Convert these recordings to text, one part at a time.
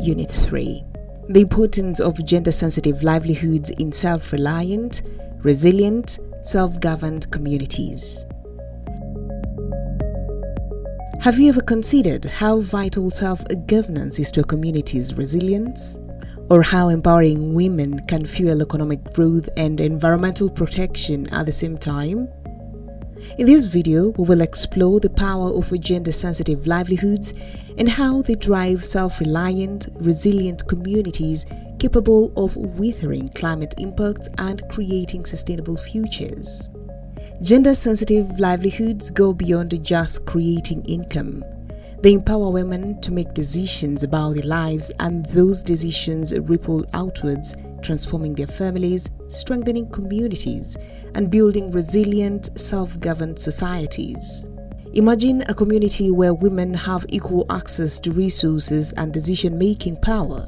Unit 3. The importance of gender-sensitive livelihoods in self-reliant, resilient, self-governed communities. Have you ever considered how vital self-governance is to a community's resilience? Or how empowering women can fuel economic growth and environmental protection at the same time? In this video, we will explore the power of gender-sensitive livelihoods and how they drive self-reliant, resilient communities capable of weathering climate impacts and creating sustainable futures. Gender-sensitive livelihoods go beyond just creating income. They empower women to make decisions about their lives, and those decisions ripple outwards, transforming their families, strengthening communities, and building resilient, self-governed societies. Imagine a community where women have equal access to resources and decision-making power.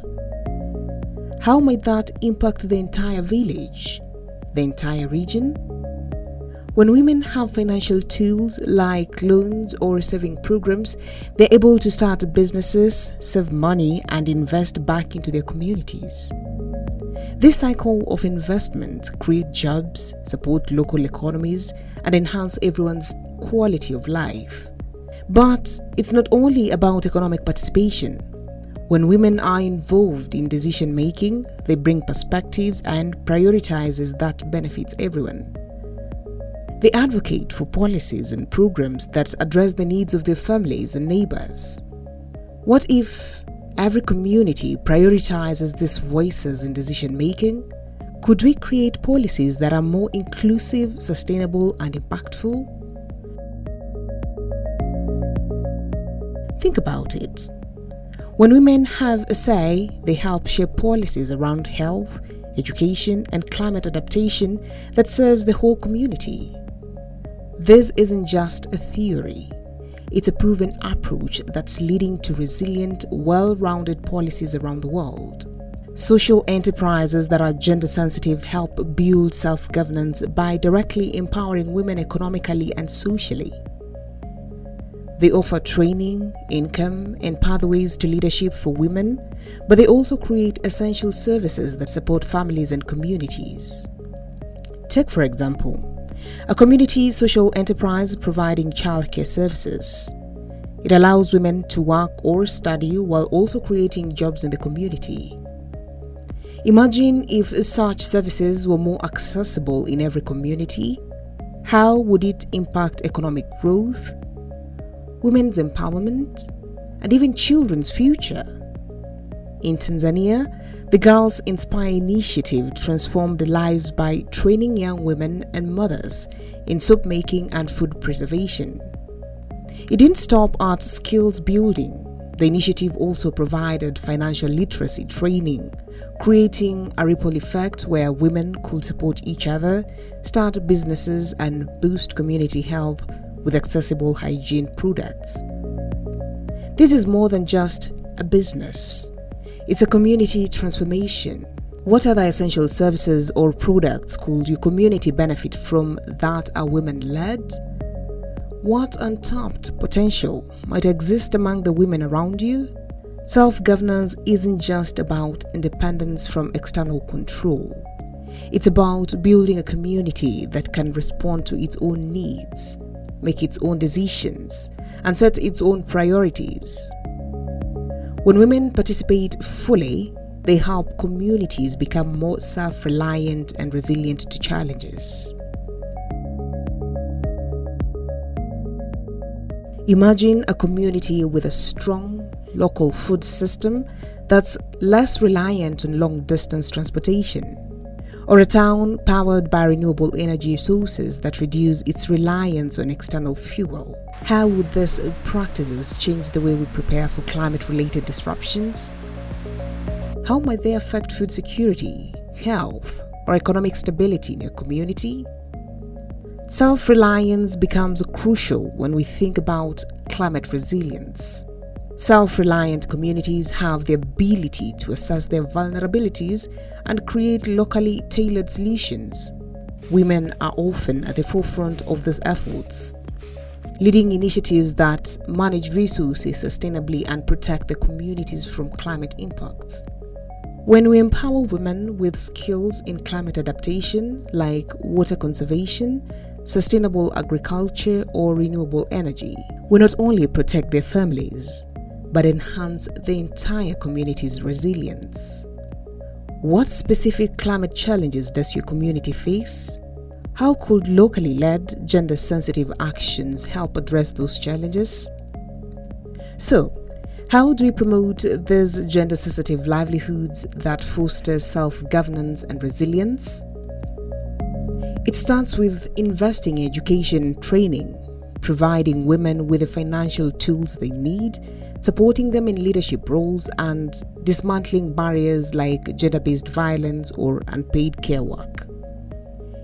How might that impact the entire village, the entire region? When women have financial tools like loans or saving programs, they're able to start businesses, save money, and invest back into their communities. This cycle of investment creates jobs, support local economies, and enhance everyone's quality of life. But it's not only about economic participation. When women are involved in decision-making, they bring perspectives and prioritizes that benefits everyone. They advocate for policies and programs that address the needs of their families and neighbors. What if every community prioritizes these voices in decision-making? Could we create policies that are more inclusive, sustainable, and impactful? Think about it. When women have a say, they help shape policies around health, education, and climate adaptation that serves the whole community. This isn't just a theory. It's a proven approach that's leading to resilient, well-rounded policies around the world. Social enterprises that are gender-sensitive help build self-governance by directly empowering women economically and socially. They offer training, income, and pathways to leadership for women, but they also create essential services that support families and communities. Take, for example, a community social enterprise providing childcare services. It allows women to work or study while also creating jobs in the community. Imagine if such services were more accessible in every community. How would it impact economic growth, women's empowerment, and even children's future? In Tanzania, the Girls Inspire initiative transformed lives by training young women and mothers in soap making and food preservation. It didn't stop at skills building. The initiative also provided financial literacy training, creating a ripple effect where women could support each other, start businesses, and boost community health with accessible hygiene products. This is more than just a business. It's a community transformation. What other essential services or products could your community benefit from that are women-led? What untapped potential might exist among the women around you? Self-governance isn't just about independence from external control. It's about building a community that can respond to its own needs, make its own decisions, and set its own priorities. When women participate fully, they help communities become more self-reliant and resilient to challenges. Imagine a community with a strong local food system that's less reliant on long-distance transportation, or a town powered by renewable energy sources that reduce its reliance on external fuel. How would these practices change the way we prepare for climate-related disruptions? How might they affect food security, health, or economic stability in your community? Self-reliance becomes crucial when we think about climate resilience. Self-reliant communities have the ability to assess their vulnerabilities and create locally tailored solutions. Women are often at the forefront of these efforts. leading initiatives that manage resources sustainably and protect the communities from climate impacts. When we empower women with skills in climate adaptation like water conservation, sustainable agriculture, or renewable energy, we not only protect their families, but enhance the entire community's resilience. What specific climate challenges does your community face? How could locally led, gender-sensitive actions help address those challenges? So, how do we promote these gender-sensitive livelihoods that foster self-governance and resilience? It starts with investing in education and training, providing women with the financial tools they need, supporting them in leadership roles, and dismantling barriers like gender-based violence or unpaid care work.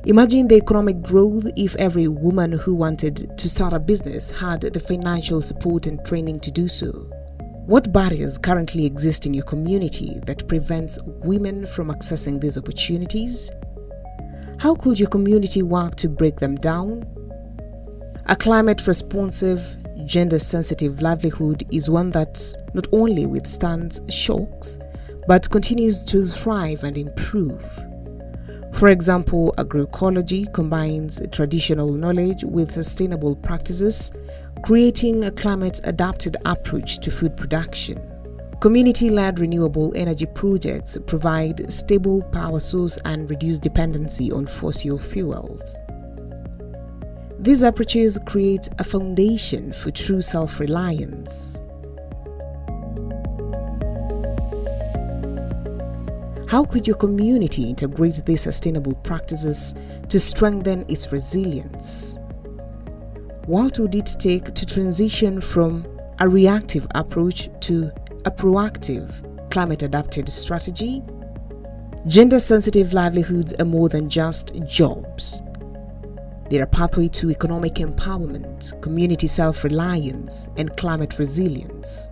Imagine the economic growth if every woman who wanted to start a business had the financial support and training to do so. What barriers currently exist in your community that prevents women from accessing these opportunities? How could your community work to break them down? A climate-responsive, gender-sensitive livelihood is one that not only withstands shocks, but continues to thrive and improve. For example, agroecology combines traditional knowledge with sustainable practices, creating a climate-adapted approach to food production. Community-led renewable energy projects provide stable power source and reduce dependency on fossil fuels. These approaches create a foundation for true self-reliance. How could your community integrate these sustainable practices to strengthen its resilience? What would it take to transition from a reactive approach to a proactive, climate-adapted strategy? Gender-sensitive livelihoods are more than just jobs. They're a pathway to economic empowerment, community self-reliance, and climate resilience.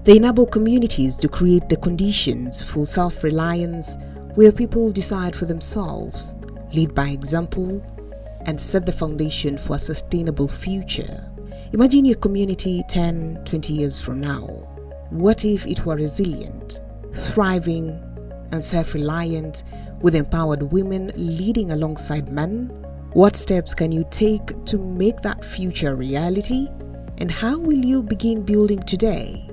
They enable communities to create the conditions for self-reliance where people decide for themselves, lead by example, and set the foundation for a sustainable future. Imagine your community 10, 20 years from now. What if it were resilient, thriving, and self-reliant, with empowered women leading alongside men? What steps can you take to make that future a reality? And how will you begin building today?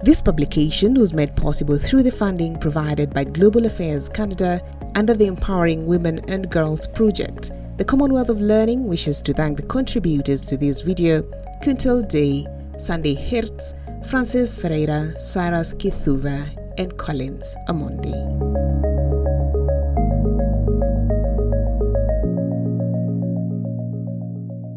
This publication was made possible through the funding provided by Global Affairs Canada under the Empowering Women and Girls project. The Commonwealth of Learning wishes to thank the contributors to this video: Kuntal Day, Sunday Hertz, Francis Ferreira, Cyrus Kithuva, and Collins Amondi.